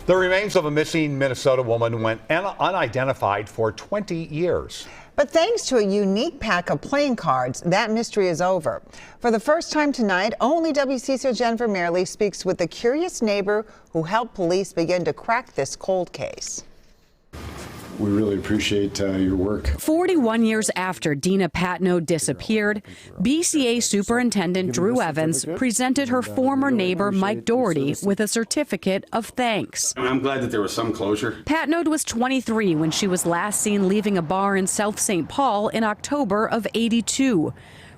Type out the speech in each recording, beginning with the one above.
The remains of a missing Minnesota woman went unidentified for 20 years. But thanks to a unique pack of playing cards, that mystery is over. For the first time tonight, only WCCO Jennifer Merrily speaks with the curious neighbor who helped police begin to crack this cold case. We really appreciate your work. 41 years after Dina Patno disappeared, BCA Superintendent Drew Evans presented her former neighbor Mike Doherty with a certificate of thanks. I'm glad that there was some closure. Patno was 23 when she was last seen leaving a bar in South St. Paul in October of '82.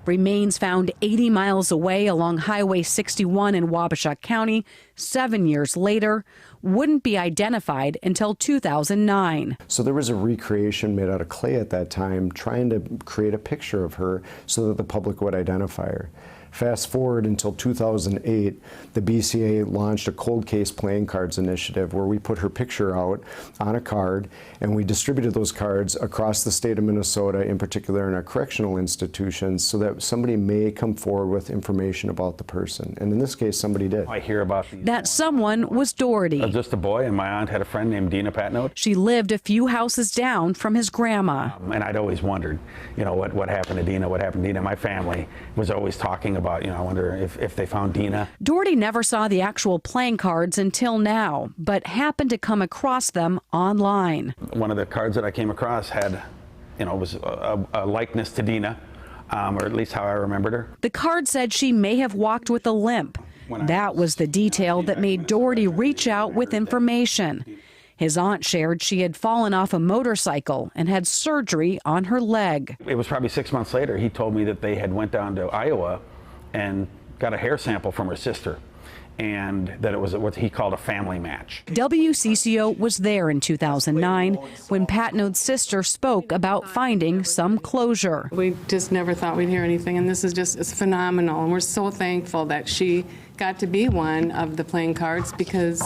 Remains found 80 miles away along Highway 61 in Wabasha County 7 years later wouldn't be identified until 2009. So there was a recreation made out of clay at that time, trying to create a picture of her so that the public would identify her. Fast forward until 2008, the BCA launched a cold case playing cards initiative where we put her picture out on a card and we distributed those cards across the state of Minnesota, in particular in our correctional institutions, so that somebody may come forward with information about the person. And in this case, somebody did. I hear about these. That someone was Doherty. I was just a boy, and my aunt had a friend named Dina Patno. She lived a few houses down from his grandma. And I'd always wondered, what happened to Dina, what happened to Dina. My family was always talking about, I wonder if they found Dina. Doherty never saw the actual playing cards until now, but happened to come across them online. One of the cards that I came across had, was a likeness to Dina, or at least how I remembered her. The card said she may have walked with a limp. That was the detail that made Doherty reach out with information. His aunt shared she had fallen off a motorcycle and had surgery on her leg. It was probably 6 months later, he told me that they had went down to Iowa and got a hair sample from her sister, and that it was what he called a family match. WCCO was there in 2009 when Patno's sister spoke about finding some closure. We just never thought we'd hear anything, and this is it's phenomenal, and we're so thankful that she got to be one of the playing cards because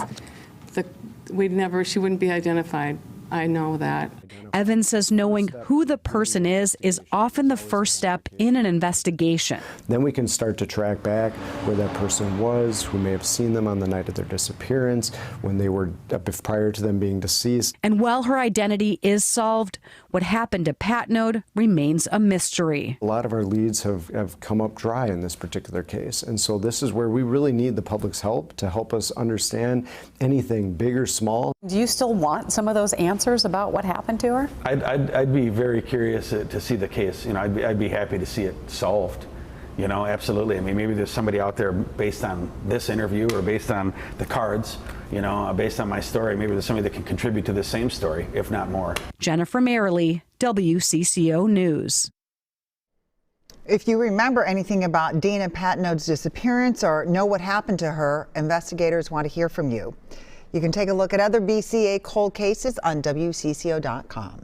she wouldn't be identified. I know that. Evans says knowing who the person is often the first step in an investigation. Then we can start to track back where that person was, who may have seen them on the night of their disappearance, when they were prior to them being deceased. And while her identity is solved, what happened to Patno remains a mystery. A lot of our leads have come up dry in this particular case, and so this is where we really need the public's help to help us understand anything big or small. Do you still want some of those answers about what happened to her? I'd be very curious to see the case. I'd be happy to see it solved. Absolutely. I mean, maybe there's somebody out there based on this interview or based on the cards, based on my story. Maybe there's somebody that can contribute to the same story, if not more. Jennifer Merrily, WCCO News. If you remember anything about Dina Patno's disappearance or know what happened to her, investigators want to hear from you. You can take a look at other BCA cold cases on WCCO.com.